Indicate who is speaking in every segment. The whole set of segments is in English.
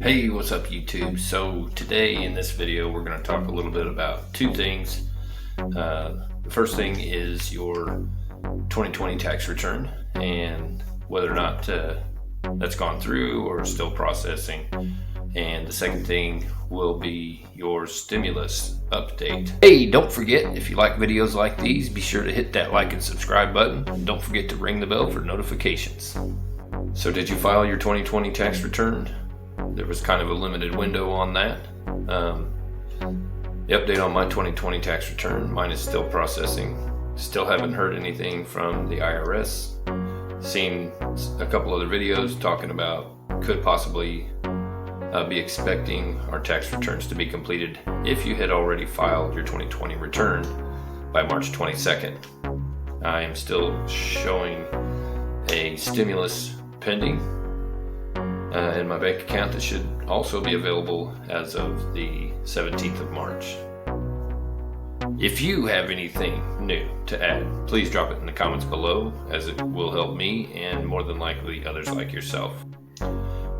Speaker 1: Hey, what's up YouTube? So today in this video we're going to talk a little bit about two things. The first thing is your 2020 tax return and whether or not that's gone through or still processing. And the second thing will be your stimulus update. Hey, don't forget, if you like videos like these, be sure to hit that like and subscribe button. And don't forget to ring the bell for notifications. So did you file your 2020 tax return? There was kind of a limited window on that. The update on my 2020 tax return, mine is still processing. Still haven't heard anything from the IRS. Seen a couple other videos talking about could possibly be expecting our tax returns to be completed if you had already filed your 2020 return by March 22nd. I am still showing a stimulus pending in my bank account that should also be available as of the 17th of March. If you have anything new to add, please drop it in the comments below, as it will help me and more than likely others like yourself.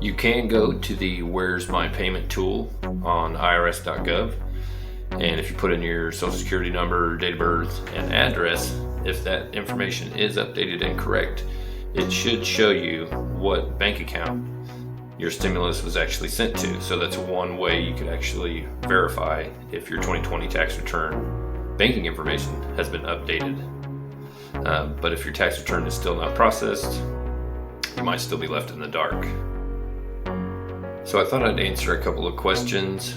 Speaker 1: You can go to the Where's My Payment tool on irs.gov, and if you put in your social security number, date of birth, and address, if that information is updated and correct, it should show you what bank account your stimulus was actually sent to. So that's one way you could actually verify if your 2020 tax return banking information has been updated. But if your tax return is still not processed, you might still be left in the dark. So I thought I'd answer a couple of questions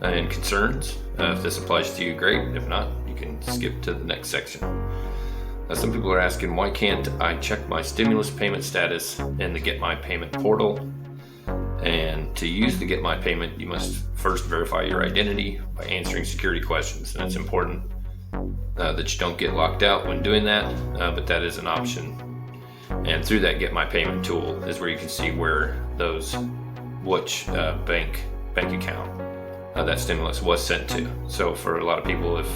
Speaker 1: and concerns. If this applies to you, great. If not, you can skip to the next section. Some people are asking, why can't I check my stimulus payment status in the Get My Payment portal? And to use the Get My Payment, you must first verify your identity by answering security questions. And it's important that you don't get locked out when doing that, but that is an option. And through that Get My Payment tool is where you can see which bank account that stimulus was sent to. So for a lot of people, if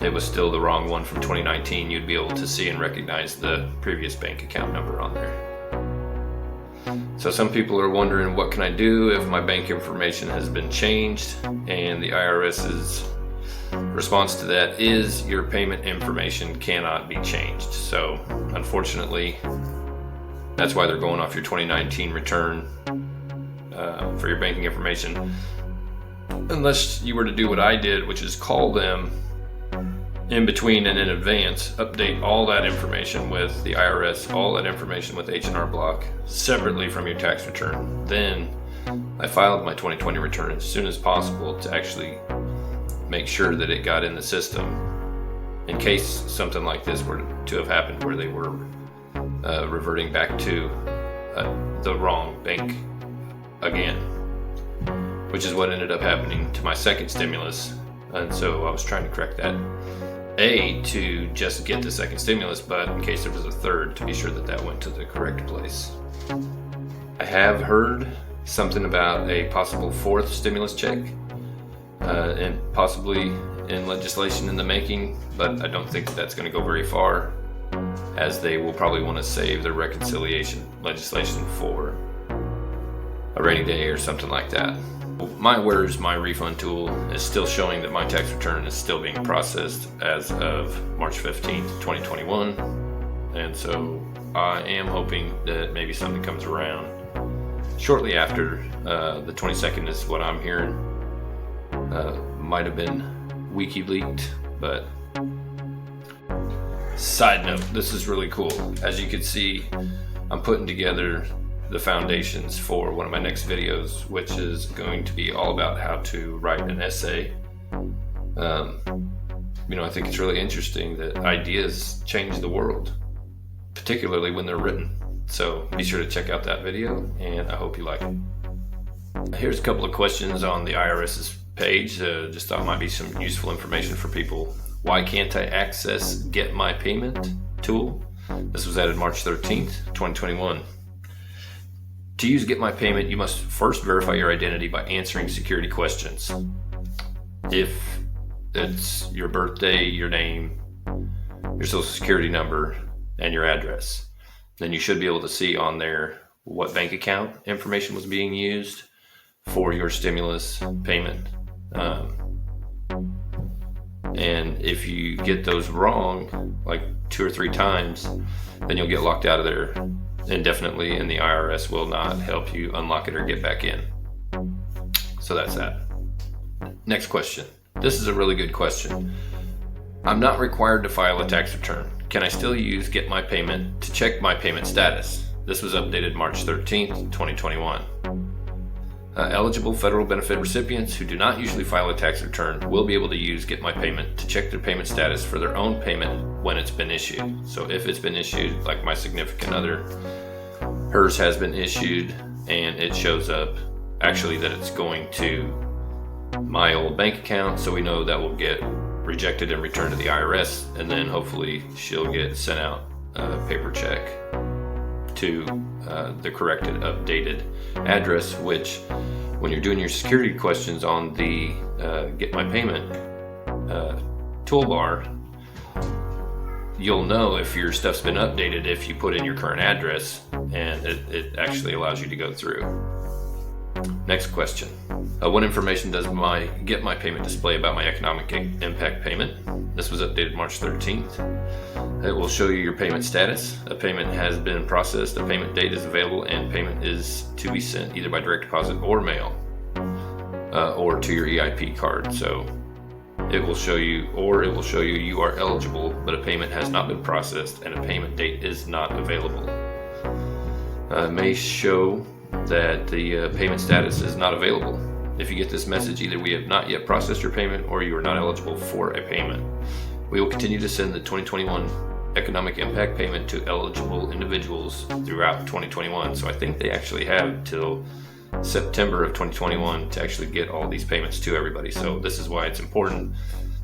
Speaker 1: it was still the wrong one from 2019, you'd be able to see and recognize the previous bank account number on there. So some people are wondering, what can I do if my bank information has been changed? And the IRS's response to that is your payment information cannot be changed. So unfortunately, that's why they're going off your 2019 return for your banking information. Unless you were to do what I did, which is call them in between and in advance, update all that information with the IRS, all that information with H&R Block separately from your tax return. Then I filed my 2020 return as soon as possible to actually make sure that it got in the system in case something like this were to have happened, where they were reverting back to the wrong bank again, which is what ended up happening to my second stimulus. And so I was trying to correct that. To just get the second stimulus, but in case there was a third, to be sure that that went to the correct place. I have heard something about a possible fourth stimulus check, and possibly in legislation in the making, but I don't think that's going to go very far, as they will probably want to save their reconciliation legislation for a rainy day or something like that. My Where's My Refund tool is still showing that my tax return is still being processed as of March 15th, 2021. And so I am hoping that maybe something comes around shortly after the 22nd is what I'm hearing. Might have been wiki leaked, but side note, this is really cool. As you can see, I'm putting together the foundations for one of my next videos, which is going to be all about how to write an essay. I think it's really interesting that ideas change the world, particularly when they're written. So be sure to check out that video, and I hope you like it. Here's a couple of questions on the IRS's page. Just thought might be some useful information for people. Why can't I access Get My Payment tool? This was added March 13th, 2021. To use Get My Payment, you must first verify your identity by answering security questions. If it's your birthday, your name, your social security number, and your address, then you should be able to see on there what bank account information was being used for your stimulus payment. And if you get those wrong, like 2 or 3 times, then you'll get locked out of there indefinitely, and the IRS will not help you unlock it or get back in. So that's that. Next question. This is a really good question. I'm not required to file a tax return. Can I still use Get My Payment to check my payment status? This was updated March 13th, 2021. Eligible federal benefit recipients who do not usually file a tax return will be able to use Get My Payment to check their payment status for their own payment when it's been issued. So if it's been issued, like my significant other, hers has been issued, and it shows up actually that it's going to my old bank account, so we know that will get rejected and returned to the IRS, and then hopefully she'll get sent out a paper check to the corrected, updated address, which when you're doing your security questions on the Get My Payment toolbar, you'll know if your stuff's been updated if you put in your current address, and it actually allows you to go through. Next question. What information does my Get My Payment display about my economic impact payment? This was updated March 13th. It will show you your payment status. A payment has been processed, a payment date is available, and payment is to be sent either by direct deposit or mail, or to your EIP card. So it will show you you are eligible, but a payment has not been processed and a payment date is not available. It may show that the payment status is not available. If you get this message, either we have not yet processed your payment or you are not eligible for a payment. We will continue to send the 2021 economic impact payment to eligible individuals throughout 2021. So I think they actually have till September of 2021 to actually get all these payments to everybody. So this is why it's important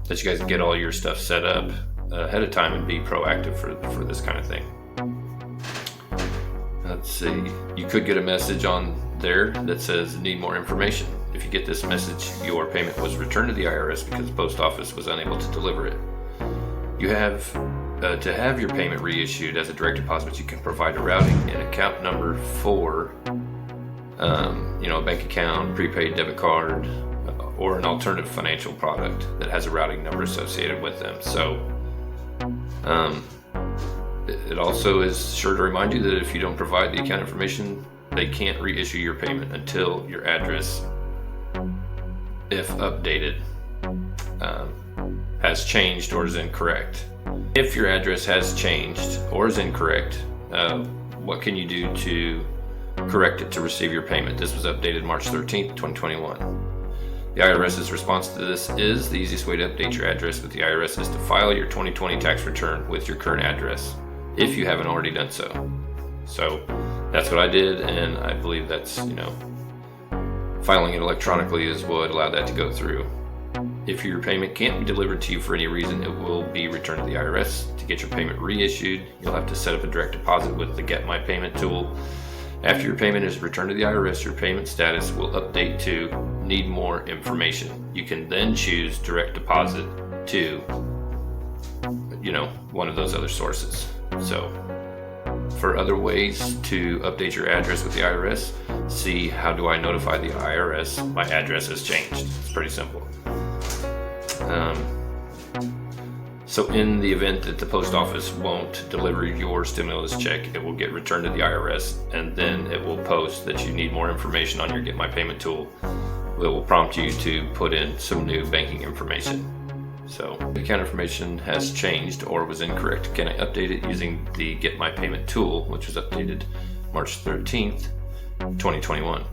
Speaker 1: that you guys get all your stuff set up ahead of time and be proactive for this kind of thing. Let's see. You could get a message on there that says need more information. If you get this message, your payment was returned to the IRS because the post office was unable to deliver it. You have to have your payment reissued as a direct deposit. You can provide a routing and account number for, a bank account, prepaid debit card, or an alternative financial product that has a routing number associated with them. So, it also is sure to remind you that if you don't provide the account information, they can't reissue your payment until your address, if updated, has changed or is incorrect. If your address has changed or is incorrect, what can you do to correct it to receive your payment? This was updated March 13th, 2021. The IRS's response to this is the easiest way to update your address with the IRS is to file your 2020 tax return with your current address, if you haven't already done so. So that's what I did, and I believe that's, filing it electronically is what allowed that to go through. If your payment can't be delivered to you for any reason, it will be returned to the IRS. To get your payment reissued, you'll have to set up a direct deposit with the Get My Payment tool. After your payment is returned to the IRS, your payment status will update to need more information. You can then choose direct deposit to, one of those other sources. So for other ways to update your address with the IRS, see how do I notify the IRS my address has changed. It's pretty simple. So in the event that the post office won't deliver your stimulus check, it will get returned to the IRS, and then it will post that you need more information on your Get My Payment tool. It will prompt you to put in some new banking information. So the account information has changed or was incorrect. Can I update it using the Get My Payment tool, which was updated March 13th, 2021?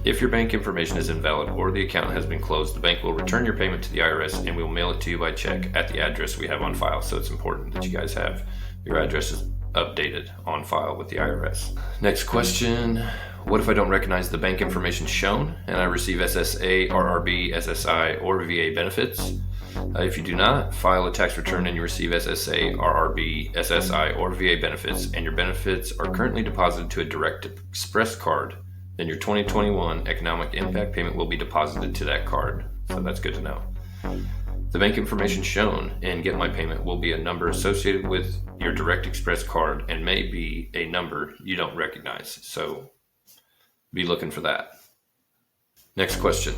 Speaker 1: If your bank information is invalid or the account has been closed, the bank will return your payment to the IRS and we will mail it to you by check at the address we have on file. So it's important that you guys have your addresses updated on file with the IRS. Next question. What if I don't recognize the bank information shown and I receive SSA, RRB, SSI, or VA benefits? If you do not file a tax return and you receive SSA, RRB, SSI, or VA benefits, and your benefits are currently deposited to a Direct Express card, then your 2021 economic impact payment will be deposited to that card. So that's good to know. The bank information shown in Get My Payment will be a number associated with your Direct Express card and may be a number you don't recognize. So be looking for that. Next question.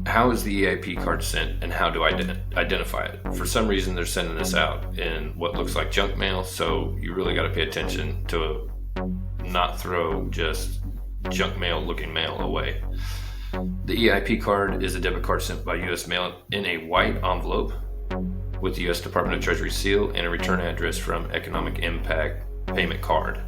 Speaker 1: How is the EIP card sent and how do I identify it? For some reason, they're sending this out in what looks like junk mail, so you really got to pay attention to not throw just junk mail looking mail away. The EIP card is a debit card sent by U.S. mail in a white envelope with the U.S. Department of Treasury seal and a return address from Economic Impact Payment Card.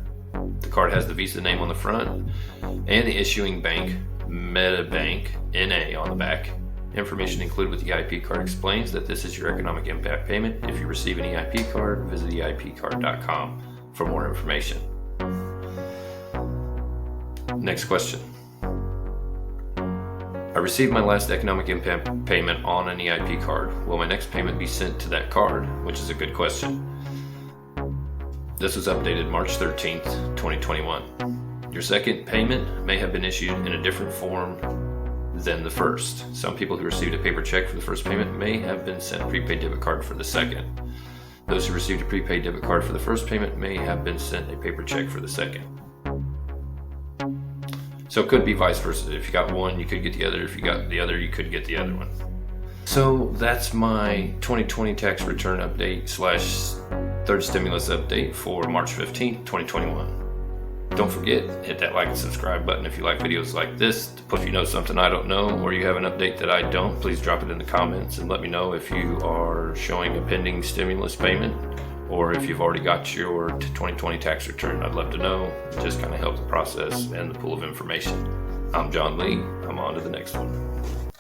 Speaker 1: The card has the Visa name on the front and the issuing bank, MetaBank NA, on the back. Information included with the EIP card explains that this is your economic impact payment. If you receive an EIP card, visit eipcard.com for more information. Next question. I received my last economic impact payment on an EIP card. Will my next payment be sent to that card? Which is a good question. This was updated March 13th, 2021. Your second payment may have been issued in a different form than the first. Some people who received a paper check for the first payment may have been sent a prepaid debit card for the second. Those who received a prepaid debit card for the first payment may have been sent a paper check for the second. So it could be vice versa. If you got one, you could get the other. If you got the other, you could get the other one. So that's my 2020 tax return update / third stimulus update for March 15th, 2021. Don't forget, hit that like and subscribe button if you like videos like this. If you know something I don't know or you have an update that I don't, please drop it in the comments and let me know if you are showing a pending stimulus payment or if you've already got your 2020 tax return. I'd love to know. It just kind of helps the process and the pool of information. I'm John Lee. I'm on to the next one.